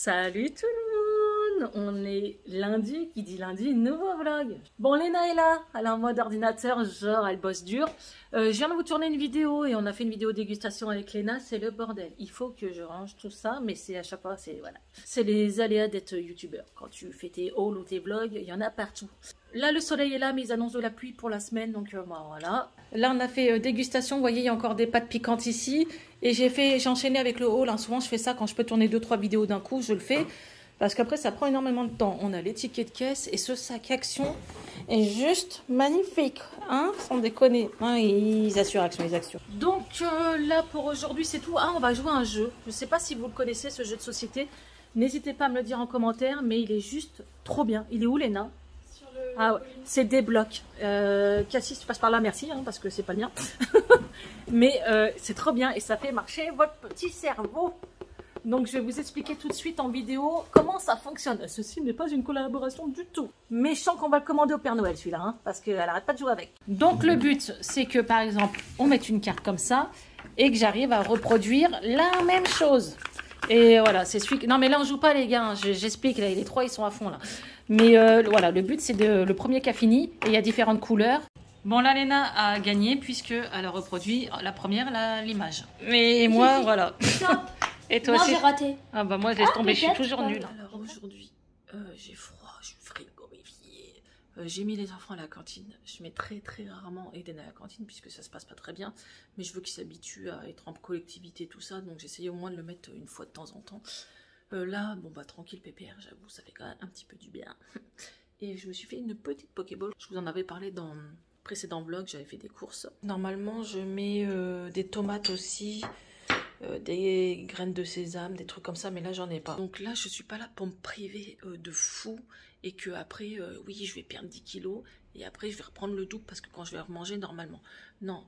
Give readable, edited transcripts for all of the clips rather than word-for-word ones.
Salut tout le monde. On est lundi, qui dit lundi, nouveau vlog. Bon, Léna est là, elle est en mode ordinateur, genre elle bosse dur. Je viens de vous tourner une vidéo et on a fait une vidéo dégustation avec Léna, c'est le bordel. Il faut que je range tout ça, mais c'est à chaque fois, c'est voilà. C'est les aléas d'être youtubeur. Quand tu fais tes hauls ou tes vlogs, il y en a partout. Là, le soleil est là, mais ils annoncent de la pluie pour la semaine, donc voilà. Là, on a fait dégustation, vous voyez, il y a encore des pâtes piquantes ici. Et j'ai enchaîné avec le haul, hein. Souvent, je fais ça quand je peux tourner 2-3 vidéos d'un coup, je le fais. Parce qu'après, ça prend énormément de temps. On a les tickets de caisse et ce sac Action est juste magnifique, hein, sans déconner. Hein, ils assurent Action, ils assurent. Donc là, pour aujourd'hui, c'est tout. Ah, on va jouer à un jeu. Je ne sais pas si vous le connaissez, ce jeu de société. N'hésitez pas à me le dire en commentaire, mais il est juste trop bien. Il est où, Léna? Ah ouais, c'est des blocs. Cassis, tu passes par là, merci, hein, parce que c'est pas le mien. Mais c'est trop bien et ça fait marcher votre petit cerveau. Donc je vais vous expliquer tout de suite en vidéo comment ça fonctionne. Ceci n'est pas une collaboration du tout. Méchant qu'on va le commander au Père Noël celui-là, hein, parce qu'elle arrête pas de jouer avec. Donc le but, c'est que par exemple, on mette une carte comme ça et que j'arrive à reproduire la même chose. Et voilà, c'est celui que... Non mais là on joue pas les gars, hein. J'explique, là les trois ils sont à fond là. Mais voilà, le but c'est le premier qui a fini et il y a différentes couleurs. Bon là Léna a gagné puisque elle a reproduit la première, l'image. Mais moi voilà. Et toi non, aussi? j'ai raté. Ah bah moi j'ai tombé, je suis toujours nulle. Alors aujourd'hui, j'ai froid, je suis frigorifiée. J'ai mis les enfants à la cantine. Je mets très rarement Eden à la cantine puisque ça se passe pas très bien. Mais je veux qu'ils s'habituent à être en collectivité, tout ça. Donc j'essaye au moins de le mettre une fois de temps en temps. Là, bon bah tranquille pépère, j'avoue, ça fait quand même un petit peu du bien. Et je me suis fait une petite Pokéball. Je vous en avais parlé dans le précédent vlog, j'avais fait des courses. Normalement je mets des tomates aussi. Des graines de sésame, des trucs comme ça, mais là j'en ai pas. Donc là je suis pas là pour me priver de fou et que après oui je vais perdre 10 kilos et après je vais reprendre le double parce que quand je vais remanger normalement. Non,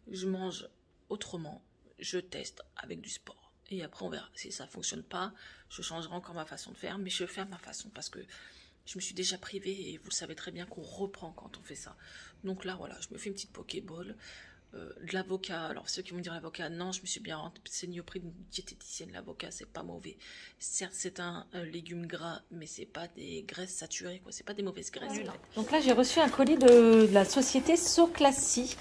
je mange autrement, je teste avec du sport et après on verra. Si ça fonctionne pas, je changerai encore ma façon de faire, mais je vais faire ma façon parce que je me suis déjà privée et vous le savez très bien qu'on reprend quand on fait ça. Donc là voilà, je me fais une petite Pokéball. De l'avocat, alors ceux qui vont dire l'avocat, non, je me suis bien renseignée auprès d'une diététicienne, l'avocat c'est pas mauvais, certes c'est un légume gras, mais c'est pas des graisses saturées, quoi, c'est pas des mauvaises graisses. Donc là j'ai reçu un colis de la société Soclassi,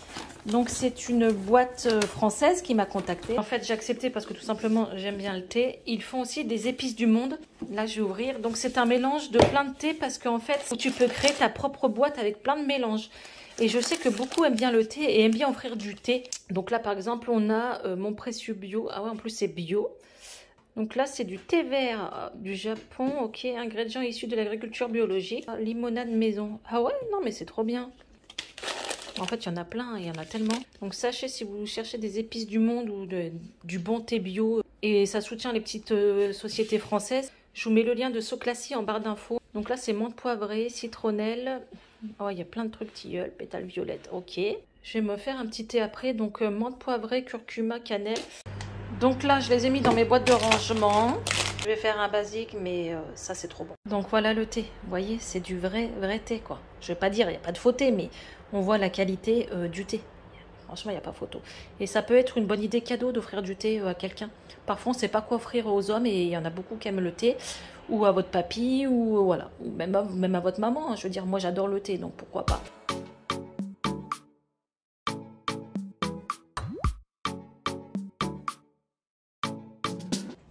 donc c'est une boîte française qui m'a contactée. En fait j'ai accepté parce que tout simplement j'aime bien le thé. Ils font aussi des épices du monde, là je vais ouvrir, donc c'est un mélange de plein de thé parce qu'en fait tu peux créer ta propre boîte avec plein de mélanges. Et je sais que beaucoup aiment bien le thé et aiment bien offrir du thé. Donc là, par exemple, on a mon précieux bio. Ah ouais, en plus, c'est bio. Donc là, c'est du thé vert du Japon. Ok, ingrédients issus de l'agriculture biologique. Limonade maison. Ah ouais, non, mais c'est trop bien. En fait, il y en a plein, il y en a tellement. Donc sachez si vous cherchez des épices du monde ou du bon thé bio. Et ça soutient les petites sociétés françaises. Je vous mets le lien de Soclassi en barre d'infos. Donc là, c'est menthe poivrée, citronnelle. Oh, il y a plein de trucs, tilleul, pétales violettes. Ok. Je vais me faire un petit thé après. Donc, menthe poivrée, curcuma, cannelle. Donc là, je les ai mis dans mes boîtes de rangement. Je vais faire un basique, mais ça, c'est trop bon. Donc voilà le thé. Vous voyez, c'est du vrai thé, quoi. Je vais pas dire, il n'y a pas de faux thé, mais on voit la qualité du thé. Franchement, il n'y a pas photo. Et ça peut être une bonne idée cadeau d'offrir du thé à quelqu'un. Parfois, on ne sait pas quoi offrir aux hommes et il y en a beaucoup qui aiment le thé. Ou à votre papy, ou voilà. Ou même à votre maman. Hein. Je veux dire, moi, j'adore le thé, donc pourquoi pas.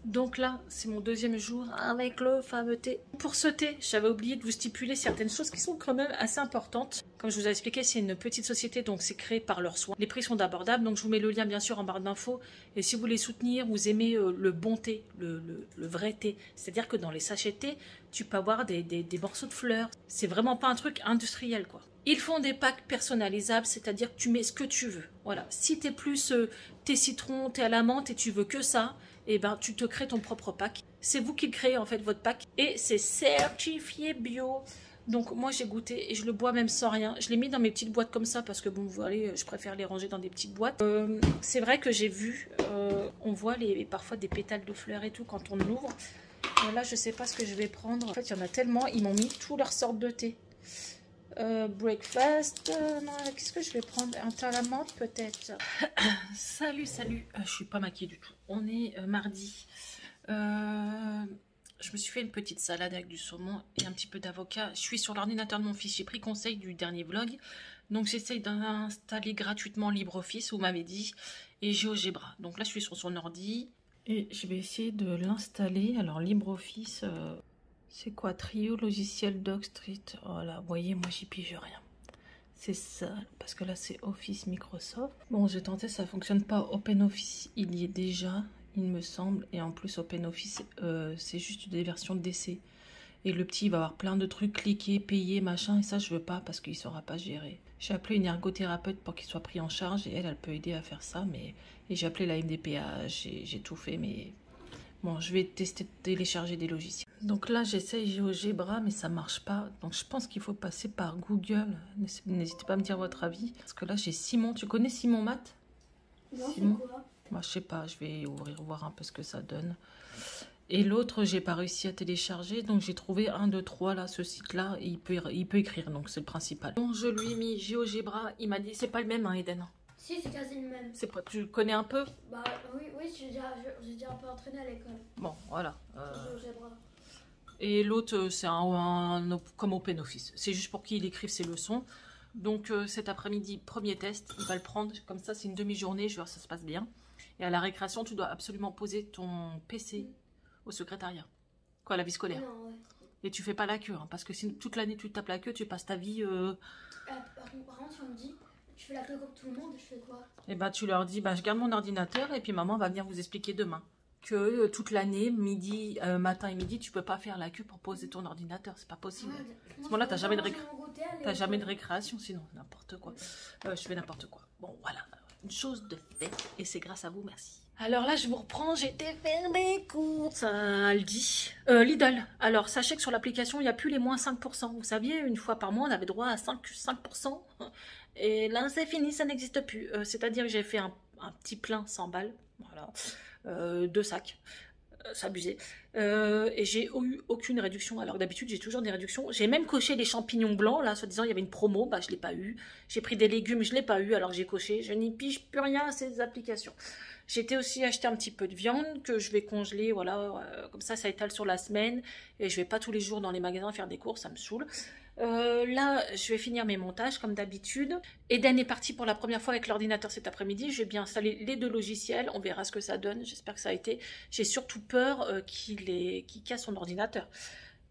Donc là, c'est mon deuxième jour avec le fameux thé. Pour ce thé, j'avais oublié de vous stipuler certaines choses qui sont quand même assez importantes. Comme je vous ai expliqué, c'est une petite société, donc c'est créé par leurs soins. Les prix sont abordables, donc je vous mets le lien bien sûr en barre d'infos. Et si vous voulez soutenir, vous aimez le bon thé, le vrai thé. C'est-à-dire que dans les sachets de thé, tu peux avoir des morceaux de fleurs. C'est vraiment pas un truc industriel, quoi. Ils font des packs personnalisables, c'est-à-dire que tu mets ce que tu veux. Voilà. Si tu es plus thé citron, thé à la menthe et tu veux que ça, et ben tu te crées ton propre pack. C'est vous qui créez en fait votre pack et c'est certifié bio. Donc moi j'ai goûté et je le bois même sans rien. Je l'ai mis dans mes petites boîtes comme ça parce que bon, vous voyez, je préfère les ranger dans des petites boîtes. C'est vrai que j'ai vu, on voit parfois des pétales de fleurs et tout quand on l'ouvre. Là je sais pas ce que je vais prendre. En fait il y en a tellement, ils m'ont mis toutes leurs sortes de thé. Breakfast, qu'est-ce que je vais prendre? Un thé à la menthe peut-être. Salut, je suis pas maquillée du tout. On est mardi. je me suis fait une petite salade avec du saumon et un petit peu d'avocat. Je suis sur l'ordinateur de mon fils, j'ai pris conseil du dernier vlog. Donc j'essaye d'installer gratuitement LibreOffice, vous m'avez dit, et GeoGebra. Donc là je suis sur son ordi et je vais essayer de l'installer. Alors LibreOffice, c'est quoi? Trio, logiciel, Doc, Street. Voilà, vous voyez, moi j'y pige rien. C'est ça, parce que là c'est Office Microsoft. Bon, j'ai tenté, ça fonctionne pas. OpenOffice, il y est déjà, il me semble. Et en plus, OpenOffice, c'est juste des versions d'essai. Et le petit, il va avoir plein de trucs, cliquer, payer, machin. Et ça, je veux pas parce qu'il saura pas gérer. J'ai appelé une ergothérapeute pour qu'il soit pris en charge. Et elle peut aider à faire ça. Et j'ai appelé la MDPH, j'ai tout fait. Mais bon, je vais tester de télécharger des logiciels. Donc là, j'essaye GeoGebra, mais ça marche pas. Donc je pense qu'il faut passer par Google. N'hésitez pas à me dire votre avis. Parce que là, j'ai Simon. Tu connais Simon Math? Non, Simon? c'est quoi? Moi, je sais pas. Je vais ouvrir, voir un peu ce que ça donne. Et l'autre, j'ai pas réussi à télécharger. Donc j'ai trouvé 1, 2, 3, là, ce site-là. Il peut écrire, donc c'est le principal. Donc je lui ai mis GeoGebra. Il m'a dit, c'est pas le même, hein, Eden. Si, c'est quasi le même. C'est pas, tu le connais un peu? Bah oui, j'ai déjà un peu entraîné à l'école. Bon, voilà. GeoGebra. Et l'autre, c'est comme OpenOffice. C'est juste pour qu'il écrive ses leçons. Donc cet après-midi, premier test, il va le prendre. Comme ça, c'est une demi-journée, je vais voir si ça se passe bien. Et à la récréation, tu dois absolument poser ton PC au secrétariat. Quoi, la vie scolaire. Non, ouais. Et tu fais pas la queue, hein, parce que si toute l'année tu tapes la queue, tu passes ta vie... Par contre, si on me dit, tu fais la queue comme tout le monde, je fais quoi? Et bah tu leur dis, bah, je garde mon ordinateur et puis maman va venir vous expliquer demain. Que toute l'année, midi, matin et midi, tu peux pas faire la queue pour poser ton ordinateur, c'est pas possible. Ouais, À ce moment-là, t'as jamais de récréation, sinon n'importe quoi. Ouais. Je fais n'importe quoi. Bon, voilà, une chose de fait, et c'est grâce à vous, merci. Alors là, je vous reprends, j'ai été faire des courses à Aldi. Lidl. Alors, sachez que sur l'application, il n'y a plus les moins 5%. Vous saviez, une fois par mois, on avait droit à 5%. Et là, c'est fini, ça n'existe plus. C'est-à-dire que j'ai fait un petit plein 100 balles. Voilà. 2 sacs, c'est abusé. Et j'ai eu aucune réduction, alors d'habitude j'ai toujours des réductions. J'ai même coché les champignons blancs, là, soi-disant il y avait une promo, bah je l'ai pas eu. J'ai pris des légumes, je l'ai pas eu, alors j'ai coché. Je n'y pige plus rien à ces applications. J'ai été aussi acheter un petit peu de viande que je vais congeler, voilà, comme ça étale sur la semaine. Et je vais pas tous les jours dans les magasins faire des courses, ça me saoule. Là, je vais finir mes montages comme d'habitude. Eden est parti pour la première fois avec l'ordinateur cet après-midi. Je vais bien installer les 2 logiciels. On verra ce que ça donne. J'espère que ça a été. J'ai surtout peur qu'il casse son ordinateur.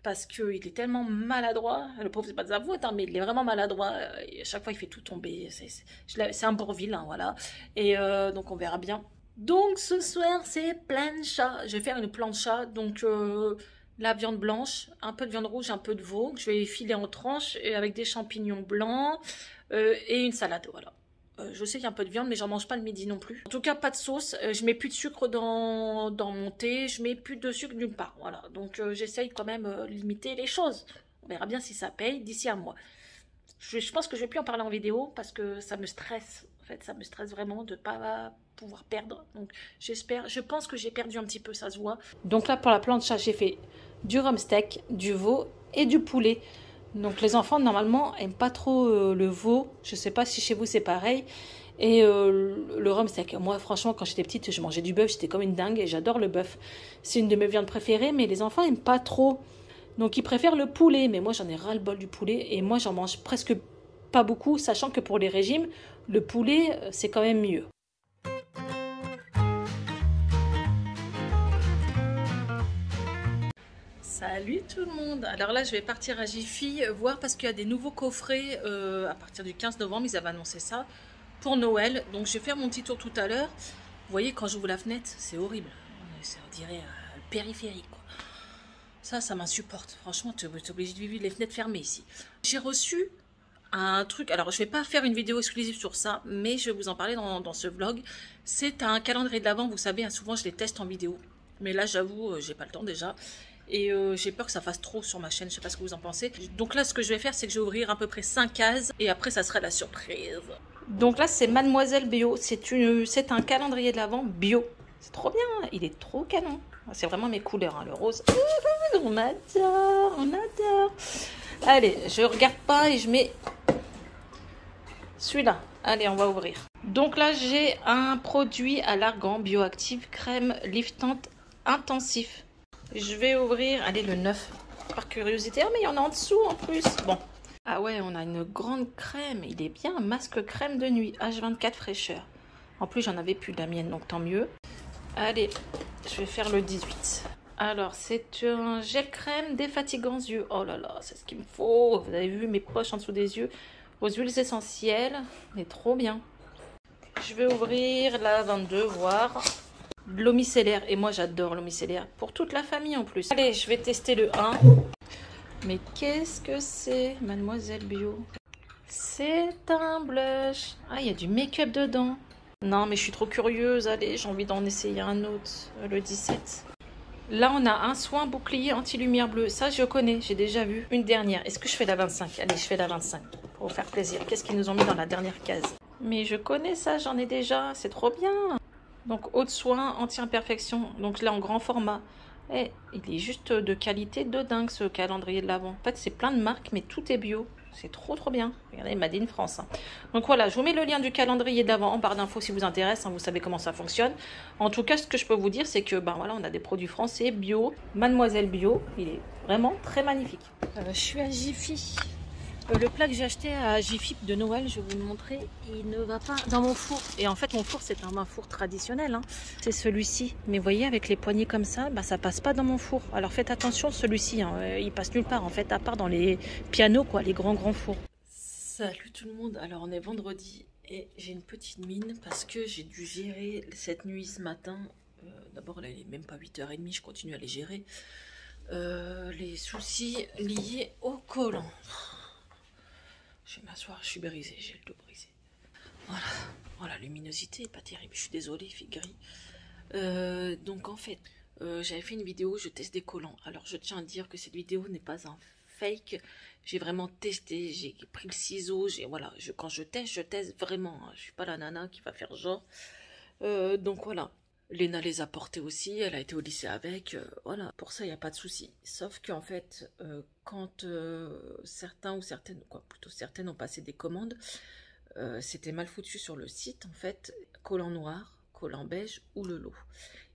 Parce qu'il est tellement maladroit. Le pauvre, c'est pas de sa faute, hein, mais il est vraiment maladroit. Et à chaque fois, il fait tout tomber. C'est un Bourvil, hein, voilà. Et donc, on verra bien. Donc, ce soir, c'est plancha. Je vais faire une plancha. Donc... la viande blanche, un peu de viande rouge, un peu de veau, que je vais filer en tranches et avec des champignons blancs et une salade, voilà. Je sais qu'il y a un peu de viande, mais j'en mange pas le midi non plus. En tout cas, pas de sauce, je mets plus de sucre dans mon thé, je mets plus de sucre nulle part, voilà. Donc j'essaye quand même limiter les choses. On verra bien si ça paye d'ici un mois. Je pense que je vais plus en parler en vidéo parce que ça me stresse. En fait, ça me stresse vraiment de pas pouvoir perdre. Donc je pense que j'ai perdu un petit peu, ça se voit. Donc là, pour la plancha, j'ai fait du rhum steak, du veau et du poulet. Donc les enfants, normalement, aiment pas trop le veau. Je sais pas si chez vous, c'est pareil. Et le rhum steak. Moi, franchement, quand j'étais petite, je mangeais du bœuf. J'étais comme une dingue et j'adore le bœuf. C'est une de mes viandes préférées, mais les enfants aiment pas trop. Donc ils préfèrent le poulet. Mais moi, j'en ai ras le bol du poulet. Et moi, j'en mange presque pas beaucoup, sachant que pour les régimes, le poulet, c'est quand même mieux. Salut tout le monde. Alors là, je vais partir à Jiffy voir parce qu'il y a des nouveaux coffrets à partir du 15 novembre. Ils avaient annoncé ça pour Noël. Donc, je vais faire mon petit tour tout à l'heure. Vous voyez, quand j'ouvre la fenêtre, c'est horrible. On dirait le périphérique, quoi. Ça m'insupporte. Franchement, tu es obligé de vivre les fenêtres fermées ici. J'ai reçu un truc. Alors, je ne vais pas faire une vidéo exclusive sur ça, mais je vais vous en parler dans ce vlog. C'est un calendrier de l'Avent. Vous savez, hein, souvent, je les teste en vidéo. Mais là, j'avoue, j'ai pas le temps déjà. Et j'ai peur que ça fasse trop sur ma chaîne, je sais pas ce que vous en pensez. Donc là, ce que je vais faire, c'est que je vais ouvrir à peu près 5 cases et après, ça sera la surprise. Donc là, c'est Mademoiselle Bio. C'est un calendrier de l'Avent bio. C'est trop bien, il est trop canon. C'est vraiment mes couleurs, hein, le rose. On adore, on adore. Allez, je regarde pas et je mets celui-là. Allez, on va ouvrir. Donc là, j'ai un produit à l'argan bioactive crème liftante intensif. Je vais ouvrir, allez, le 9 par curiosité. Ah, mais il y en a en dessous en plus. Bon. Ah ouais, on a une grande crème. Il est bien, un masque crème de nuit, H24 fraîcheur. En plus, j'en avais plus de la mienne, donc tant mieux. Allez, je vais faire le 18. Alors, c'est un gel crème défatigant yeux. Oh là là, c'est ce qu'il me faut. Vous avez vu mes poches en dessous des yeux. Aux huiles essentielles. Mais trop bien. Je vais ouvrir la 22, voir. De l'eau micellaire. Et moi, j'adore l'eau micellaire. Pour toute la famille en plus. Allez, je vais tester le 1. Mais qu'est-ce que c'est, Mademoiselle Bio? C'est un blush. Ah, il y a du make-up dedans. Non, mais je suis trop curieuse. Allez, j'ai envie d'en essayer un autre. Le 17. Là, on a un soin bouclier anti-lumière bleue. Ça, je connais. J'ai déjà vu. Une dernière. Est-ce que je fais la 25? Allez, je fais la 25. Pour vous faire plaisir. Qu'est-ce qu'ils nous ont mis dans la dernière case? Mais je connais ça. J'en ai déjà. C'est trop bien. Donc, eau de soin anti-imperfection. Donc là, en grand format. Et il est juste de qualité de dingue, ce calendrier de l'Avent. En fait, c'est plein de marques, mais tout est bio. C'est trop bien. Regardez, Made in France. Donc voilà, je vous mets le lien du calendrier d'avant en barre d'infos si vous intéresse. Vous savez comment ça fonctionne. En tout cas, ce que je peux vous dire, c'est que voilà, on a des produits français bio. Mademoiselle Bio, il est vraiment très magnifique. Je suis à Jiffy. Le plat que j'ai acheté à Jiffy de Noël, je vais vous le montrer, il ne va pas dans mon four. Et en fait, mon four, c'est un four traditionnel. Hein. C'est celui-ci. Mais vous voyez, avec les poignées comme ça, ça passe pas dans mon four. Alors faites attention, celui-ci, hein, il passe nulle part, en fait, à part dans les pianos, quoi, les grands fours. Salut tout le monde. Alors, on est vendredi et j'ai une petite mine parce que j'ai dû gérer cette nuit ce matin. D'abord, là, il n'est même pas 8h30, je continue à les gérer. Les soucis liés au collant. Je vais m'asseoir, je suis brisée, j'ai le dos brisé. Voilà, la luminosité est pas terrible, je suis désolée, il fait gris. Donc en fait, j'avais fait une vidéo, je teste des collants. Alors je tiens à dire que cette vidéo n'est pas un fake. J'ai vraiment testé, j'ai pris le ciseau, voilà, quand je teste vraiment. Hein, je suis pas la nana qui va faire genre. Donc voilà. Léna les a portés aussi, elle a été au lycée avec, voilà, pour ça il n'y a pas de souci. Sauf qu'en fait, quand certains ou certaines, plutôt certaines ont passé des commandes, c'était mal foutu sur le site, en fait, collant noir, collant beige ou le lot.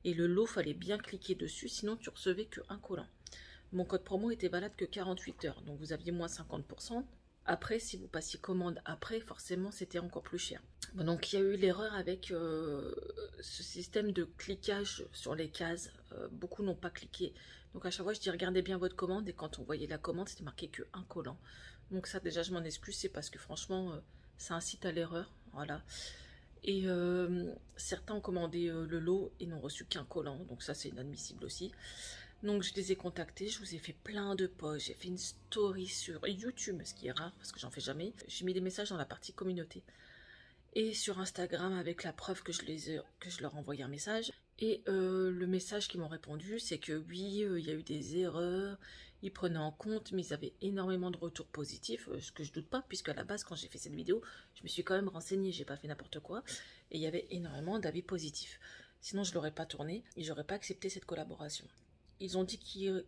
Et le lot, fallait bien cliquer dessus, sinon tu recevais qu'un collant. Mon code promo était valable que 48 heures, donc vous aviez moins 50%. Après, si vous passiez commande après, forcément, c'était encore plus cher. Bon, donc, il y a eu l'erreur avec ce système de cliquage sur les cases. Beaucoup n'ont pas cliqué. Donc, à chaque fois, je dis, regardez bien votre commande. Et quand on voyait la commande, c'était marqué qu'un collant. Donc, ça, déjà, je m'en excuse. C'est parce que, franchement, ça incite à l'erreur. Voilà. Et certains ont commandé le lot et n'ont reçu qu'un collant. Donc, ça, c'est inadmissible aussi. Donc je les ai contactés, je vous ai fait plein de posts, j'ai fait une story sur YouTube, ce qui est rare parce que j'en fais jamais. J'ai mis des messages dans la partie communauté. Et sur Instagram avec la preuve que je leur ai envoyé un message. Et le message qu'ils m'ont répondu, c'est que oui, il y a eu des erreurs, ils prenaient en compte, mais ils avaient énormément de retours positifs, ce que je doute pas, puisque à la base, quand j'ai fait cette vidéo, je me suis quand même renseignée, j'ai pas fait n'importe quoi, et il y avait énormément d'avis positifs. Sinon, je l'aurais pas tourné et j'aurais pas accepté cette collaboration. Ils ont dit que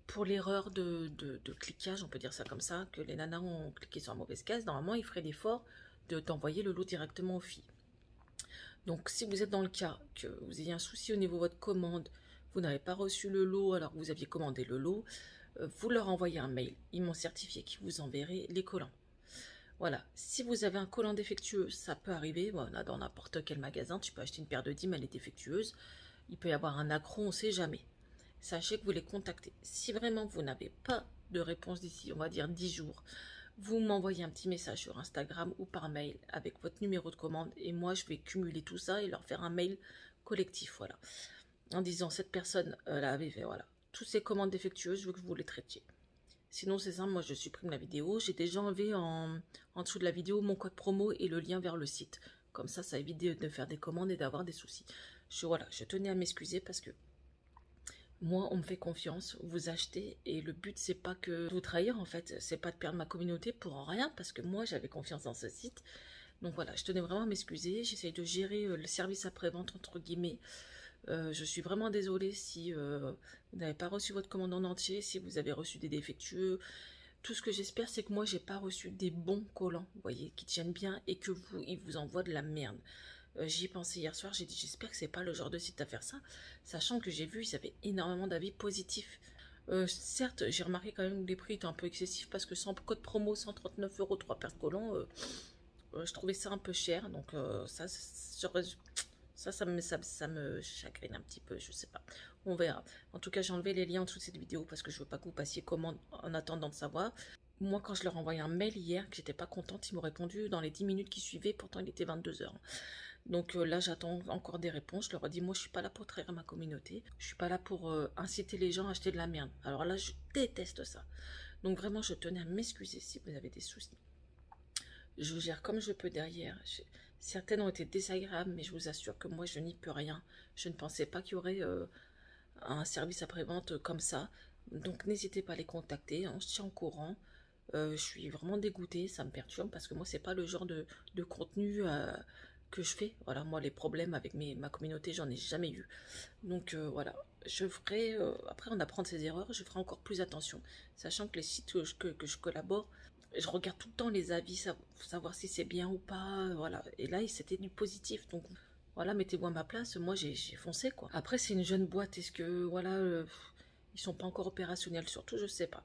pour l'erreur de cliquage, on peut dire ça comme ça, que les nanas ont cliqué sur la mauvaise case, normalement ils feraient l'effort d'envoyer le lot directement aux filles. Donc si vous êtes dans le cas que vous ayez un souci au niveau de votre commande, vous n'avez pas reçu le lot alors que vous aviez commandé le lot, vous leur envoyez un mail, ils m'ont certifié qu'ils vous enverraient les collants. Voilà, si vous avez un collant défectueux, ça peut arriver, voilà, dans n'importe quel magasin, tu peux acheter une paire de 10, mais elle est défectueuse, il peut y avoir un accroc, on ne sait jamais. Sachez que vous les contactez. Si vraiment vous n'avez pas de réponse d'ici, on va dire 10 jours, vous m'envoyez un petit message sur Instagram ou par mail avec votre numéro de commande et moi je vais cumuler tout ça et leur faire un mail collectif, voilà. En disant cette personne avait fait, voilà, toutes ces commandes défectueuses, je veux que vous les traitiez. Sinon c'est simple, moi je supprime la vidéo, j'ai déjà enlevé en dessous de la vidéo mon code promo et le lien vers le site. Comme ça évite de faire des commandes et d'avoir des soucis. Voilà, je tenais à m'excuser parce que moi, on me fait confiance, vous achetez, et le but, c'est pas que de vous trahir, en fait, c'est pas de perdre ma communauté pour rien, parce que moi, j'avais confiance dans ce site. Donc voilà, je tenais vraiment à m'excuser, j'essaye de gérer le service après-vente, entre guillemets. Je suis vraiment désolée si vous n'avez pas reçu votre commande en entier, si vous avez reçu des défectueux. Tout ce que j'espère, c'est que moi, j'ai pas reçu des bons collants, vous voyez, qui tiennent bien, et que ils vous envoient de la merde. J'y ai pensé hier soir, j'ai dit j'espère que c'est pas le genre de site à faire ça, sachant que j'ai vu, ils avaient énormément d'avis positifs. Certes, j'ai remarqué quand même que les prix étaient un peu excessifs parce que sans code promo, 139 €, 3 paires de collants, je trouvais ça un peu cher. Donc ça me chagrine un petit peu, je sais pas. On verra. En tout cas, j'ai enlevé les liens en dessous de cette vidéo parce que je veux pas que vous passiez commande en attendant de savoir. Moi, quand je leur ai envoyé un mail hier, que j'étais pas contente, ils m'ont répondu dans les 10 minutes qui suivaient, pourtant il était 22 h. Donc là, j'attends encore des réponses. Je leur ai dit, moi, je suis pas là pour trahir ma communauté. Je suis pas là pour inciter les gens à acheter de la merde. Alors là, je déteste ça. Donc vraiment, je tenais à m'excuser si vous avez des soucis. Je gère comme je peux derrière. Certaines ont été désagréables, mais je vous assure que moi, je n'y peux rien. Je ne pensais pas qu'il y aurait un service après-vente comme ça. Donc n'hésitez pas à les contacter. On se tient au courant. Je suis vraiment dégoûtée. Ça me perturbe parce que moi, c'est pas le genre de contenu... que je fais. Voilà, moi les problèmes avec ma communauté, j'en ai jamais eu. Donc voilà, je ferai, après on apprend de ses erreurs, je ferai encore plus attention. Sachant que les sites que je collabore, je regarde tout le temps les avis, savoir si c'est bien ou pas, voilà. Et là, c'était du positif, donc voilà, mettez-vous à ma place, moi j'ai foncé quoi. Après c'est une jeune boîte, est-ce que, voilà, ils sont pas encore opérationnels, surtout je sais pas.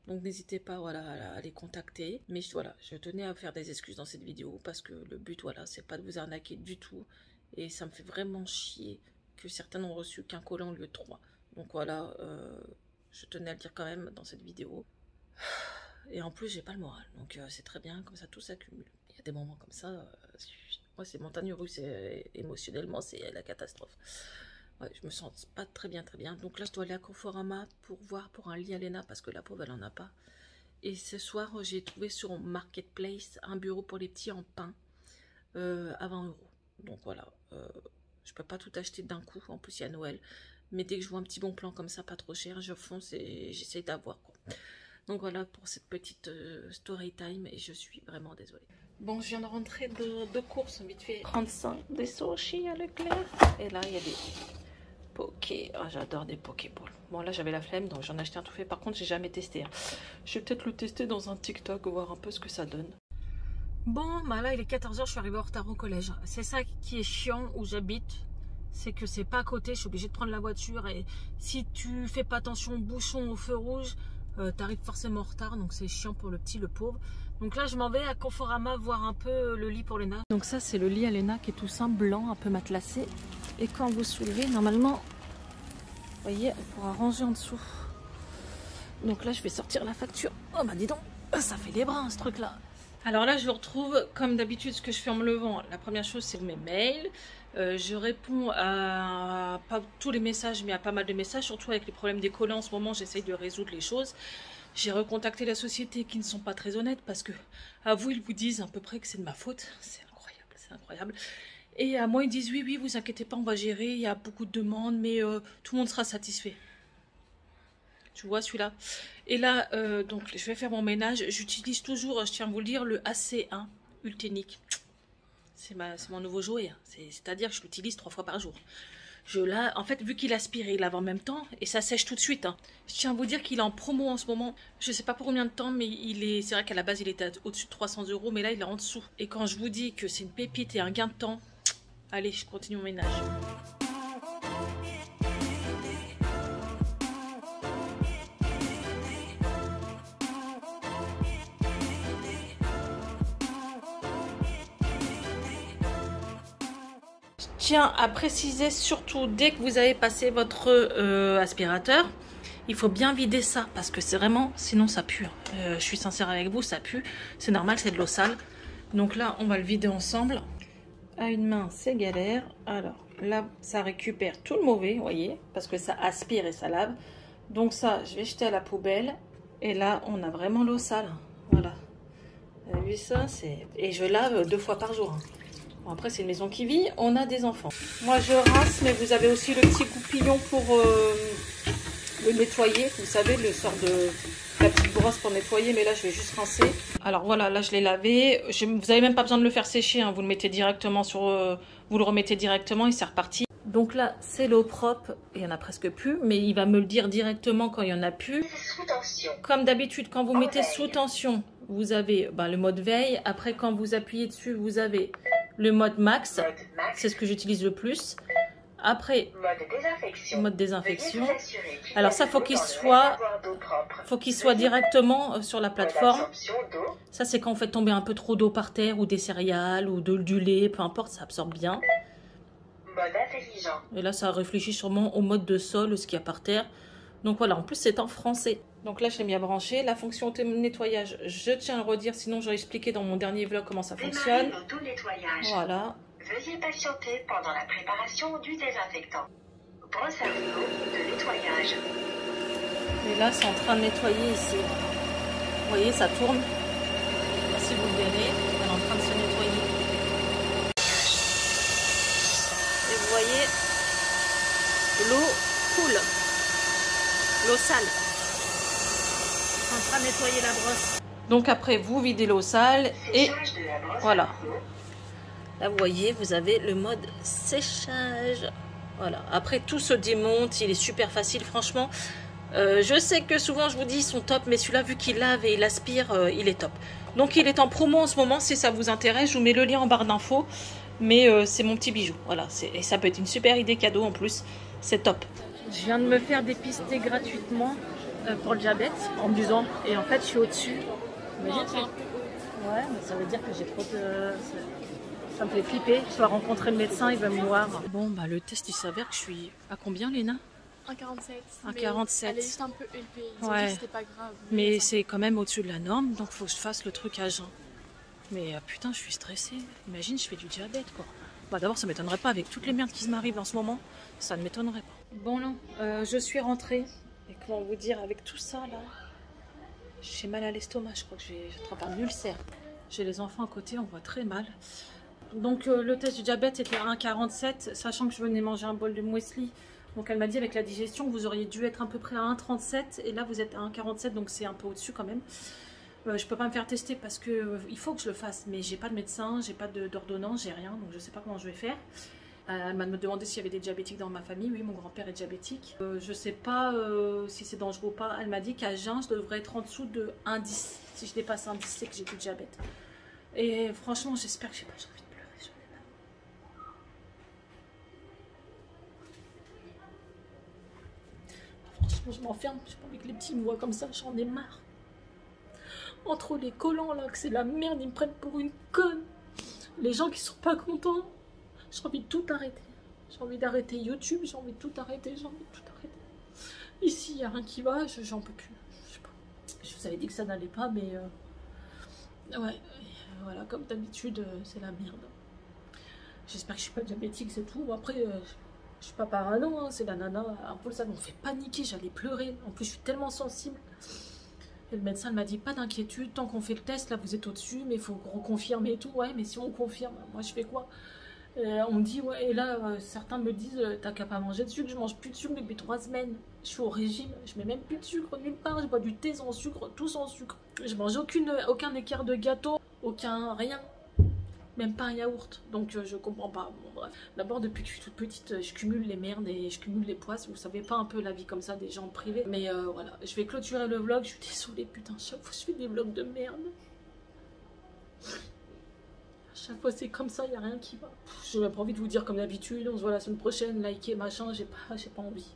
Donc n'hésitez pas voilà, à les contacter. Mais voilà, je tenais à faire des excuses dans cette vidéo parce que le but, voilà, c'est pas de vous arnaquer du tout. Et ça me fait vraiment chier que certains n'ont reçu qu'un collant au lieu de 3. Donc voilà, je tenais à le dire quand même dans cette vidéo. Et en plus, j'ai pas le moral. Donc c'est très bien, comme ça tout s'accumule. Il y a des moments comme ça, moi c'est montagne russe, émotionnellement c'est la catastrophe. Ouais, je me sens pas très bien. Donc là, je dois aller à Conforama pour voir pour un lit à Léna parce que la pauvre, elle en a pas. Et ce soir, j'ai trouvé sur Marketplace un bureau pour les petits en pain à 20 €. Donc voilà, je peux pas tout acheter d'un coup. En plus, il y a Noël. Mais dès que je vois un petit bon plan comme ça, pas trop cher, je fonce et j'essaye d'avoir quoi. Donc voilà pour cette petite story time et je suis vraiment désolée. Bon, je viens de rentrer de course vite fait. 35 des sushis à Leclerc. Et là, il y a des... Poké, oh, j'adore des Pokéballs. Bon là j'avais la flemme donc j'en ai acheté un tout fait. Par contre j'ai jamais testé. Je vais peut-être le tester dans un TikTok, voir un peu ce que ça donne. Bon bah là il est 14 h, je suis arrivée en retard au collège. C'est ça qui est chiant où j'habite. C'est que c'est pas à côté, je suis obligée de prendre la voiture. Et si tu fais pas attention au bouchon, au feu rouge, t'arrives forcément en retard. Donc c'est chiant pour le petit, le pauvre. Donc là je m'en vais à Conforama voir un peu le lit pour Léna. Donc ça c'est le lit à Léna qui est tout simple, blanc, un peu matelassé. Et quand vous soulevez, normalement, vous voyez, on pourra ranger en dessous. Donc là, je vais sortir la facture. Oh bah dis donc, ça fait les bras ce truc-là. Alors là, je vous retrouve, comme d'habitude, ce que je fais en me levant. La première chose, c'est mes mails. Je réponds à pas tous les messages, mais à pas mal de messages, surtout avec les problèmes des collants. En ce moment, j'essaye de résoudre les choses. J'ai recontacté la société qui ne sont pas très honnêtes parce que, à vous, ils vous disent à peu près que c'est de ma faute. C'est incroyable, c'est incroyable. Et à moi, ils disent oui, vous inquiétez pas, on va gérer, il y a beaucoup de demandes, mais tout le monde sera satisfait. Tu vois celui-là. Et là, donc, je vais faire mon ménage. J'utilise toujours, je tiens à vous le dire, le AC1 Ultenic. C'est mon nouveau jouet. Hein. C'est-à-dire que je l'utilise 3 fois par jour. En fait, vu qu'il aspire et il lave en même temps, et ça sèche tout de suite. Hein. Je tiens à vous dire qu'il est en promo en ce moment. Je sais pas pour combien de temps, mais c'est vrai qu'à la base, il était au-dessus de 300 €, mais là, il est en dessous. Et quand je vous dis que c'est une pépite et un gain de temps, allez, je continue mon ménage. Je tiens à préciser surtout, dès que vous avez passé votre aspirateur, il faut bien vider ça parce que c'est vraiment, sinon ça pue. Je suis sincère avec vous, ça pue. C'est normal, c'est de l'eau sale. Donc là, on va le vider ensemble. À une main, c'est galère. Alors là, ça récupère tout le mauvais, vous voyez, parce que ça aspire et ça lave. Donc ça, je vais jeter à la poubelle. Et là, on a vraiment l'eau sale. Voilà. Vous avez vu ça? Et je lave 2 fois par jour. Bon, après, c'est une maison qui vit. On a des enfants. Moi, je rince, mais vous avez aussi le petit goupillon pour le nettoyer. Vous savez, le sort de... la petite brosse pour nettoyer, mais là je vais juste rincer. Alors voilà, là je l'ai lavé. Vous n'avez même pas besoin de le faire sécher, hein. Vous le mettez directement sur... vous le remettez directement et c'est reparti. Donc là, c'est l'eau propre. Il n'y en a presque plus, mais il va me le dire directement quand il n'y en a plus. Sous tension. Comme d'habitude, quand vous mettez sous tension, vous avez le mode veille. Après, quand vous appuyez dessus, vous avez le mode max, c'est ce que j'utilise le plus. Après, mode désinfection. Alors ça, faut qu'il soit directement sur la plateforme. Ça, c'est quand on fait tomber un peu trop d'eau par terre ou des céréales ou du lait, peu importe, ça absorbe bien. Mode intelligent. Et là, ça réfléchit sûrement au mode de sol, ce qu'il y a par terre. Donc voilà, en plus, c'est en français. Donc là, je l'ai mis à brancher. La fonction nettoyage, je tiens à le redire, sinon j'aurais expliqué dans mon dernier vlog comment ça fonctionne. Voilà. Veuillez patienter pendant la préparation du désinfectant. Brosse à rideau de nettoyage. Et là, c'est en train de nettoyer ici. Vous voyez, ça tourne. Si vous le verrez, elle est en train de se nettoyer. Et vous voyez, l'eau coule. L'eau sale. C'est en train de nettoyer la brosse. Donc après, vous videz l'eau sale et voilà. Là, vous voyez, vous avez le mode séchage. Voilà. Après, tout se démonte. Il est super facile, franchement. Je sais que souvent, je vous dis, ils sont top. Mais celui-là, vu qu'il lave et il aspire, il est top. Donc, il est en promo en ce moment. Si ça vous intéresse, je vous mets le lien en barre d'infos. Mais c'est mon petit bijou. Voilà. Et ça peut être une super idée cadeau en plus. C'est top. Je viens de me faire dépister gratuitement pour le diabète en me disant. Et en fait, je suis au-dessus. Imagine. Ouais, mais ça veut dire que j'ai trop de... Ça me fait flipper. Je dois rencontrer le médecin, il va me voir. Bon, bah le test, il s'avère que je suis... À combien, Léna? 1,47. 1,47. Elle est juste un peu élevée. Ouais. C'était pas grave. Mais c'est quand même au-dessus de la norme, donc faut que je fasse le truc à jeun. Mais putain, je suis stressée. Imagine, je fais du diabète, quoi. Bah d'abord, ça m'étonnerait pas avec toutes les merdes qui m'arrivent en ce moment. Ça ne m'étonnerait pas. Bon, non, je suis rentrée. Et comment vous dire, avec tout ça, là, j'ai mal à l'estomac. Je crois que j'ai un ulcère. J'ai les enfants à côté, on voit très mal. Donc le test du diabète était à 1,47, sachant que je venais manger un bol de muesli. Donc elle m'a dit avec la digestion, vous auriez dû être à peu près à 1,37 et là vous êtes à 1,47, donc c'est un peu au-dessus quand même. Je peux pas me faire tester parce que il faut que je le fasse, mais j'ai pas de médecin, j'ai pas d'ordonnance, j'ai rien, donc je sais pas comment je vais faire. Elle m'a demandé s'il y avait des diabétiques dans ma famille. Oui, mon grand-père est diabétique. Je sais pas si c'est dangereux ou pas. Elle m'a dit qu'à jeun, je devrais être en dessous de 1,10. Si je dépasse 1,10, c'est que j'ai du diabète. Et franchement, j'espère que j'ai pas envie de pleurer. Franchement, je m'enferme. J'ai pas envie que les petits me voient comme ça. J'en ai marre. Entre les collants là, que c'est la merde, ils me prennent pour une conne. Les gens qui sont pas contents. J'ai envie de tout arrêter. J'ai envie d'arrêter YouTube. J'ai envie de tout arrêter. J'ai envie de tout arrêter. Ici, il n'y a rien qui va. J'en peux plus. Je sais pas. Je vous avais dit que ça n'allait pas, mais ouais. Voilà, comme d'habitude, c'est la merde. J'espère que je suis pas diabétique, c'est tout. Après, je suis pas parano, hein, c'est la nana. Un peu ça me fait paniquer, j'allais pleurer. En plus, je suis tellement sensible. Et le médecin m'a dit, pas d'inquiétude, tant qu'on fait le test, là, vous êtes au-dessus, mais il faut reconfirmer et tout. Ouais, mais si on confirme, moi, je fais quoi? On me dit, ouais, et là, certains me disent, t'as qu'à pas manger de sucre, je mange plus de sucre depuis 3 semaines. Je suis au régime, je mets même plus de sucre nulle part, je bois du thé sans sucre, tout sans sucre. Je mange aucun écart de gâteau, aucun rien, même pas un yaourt. Donc je comprends pas. Bon, bref. D'abord, depuis que je suis toute petite, je cumule les merdes et je cumule les poisses. Vous savez pas un peu la vie comme ça des gens privés. Mais voilà, je vais clôturer le vlog. Je suis désolée, putain, chaque fois je fais des vlogs de merde. Chaque fois c'est comme ça, il n'y a rien qui va. J'ai même pas envie de vous dire comme d'habitude, on se voit la semaine prochaine, likez, machin, j'ai pas envie.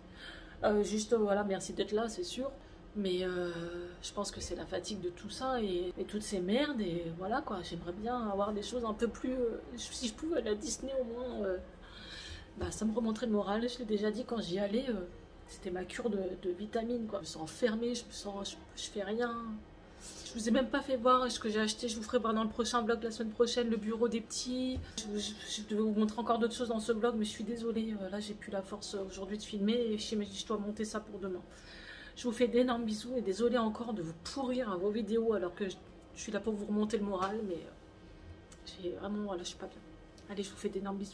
Juste voilà, merci d'être là, c'est sûr. Mais je pense que c'est la fatigue de tout ça et toutes ces merdes. Et voilà quoi, j'aimerais bien avoir des choses un peu plus... si je pouvais aller à Disney au moins, bah, ça me remonterait le moral. Je l'ai déjà dit quand j'y allais, c'était ma cure de vitamines quoi. Je me sens enfermée, je fais rien. Je vous ai même pas fait voir ce que j'ai acheté. Je vous ferai voir dans le prochain vlog la semaine prochaine, le bureau des petits. Je devais vous montrer encore d'autres choses dans ce vlog, mais je suis désolée. Là, j'ai plus la force aujourd'hui de filmer et je dois monter ça pour demain. Je vous fais d'énormes bisous et désolée encore de vous pourrir à vos vidéos alors que je suis là pour vous remonter le moral, mais j'ai vraiment, voilà, je suis pas bien. Allez, je vous fais d'énormes bisous.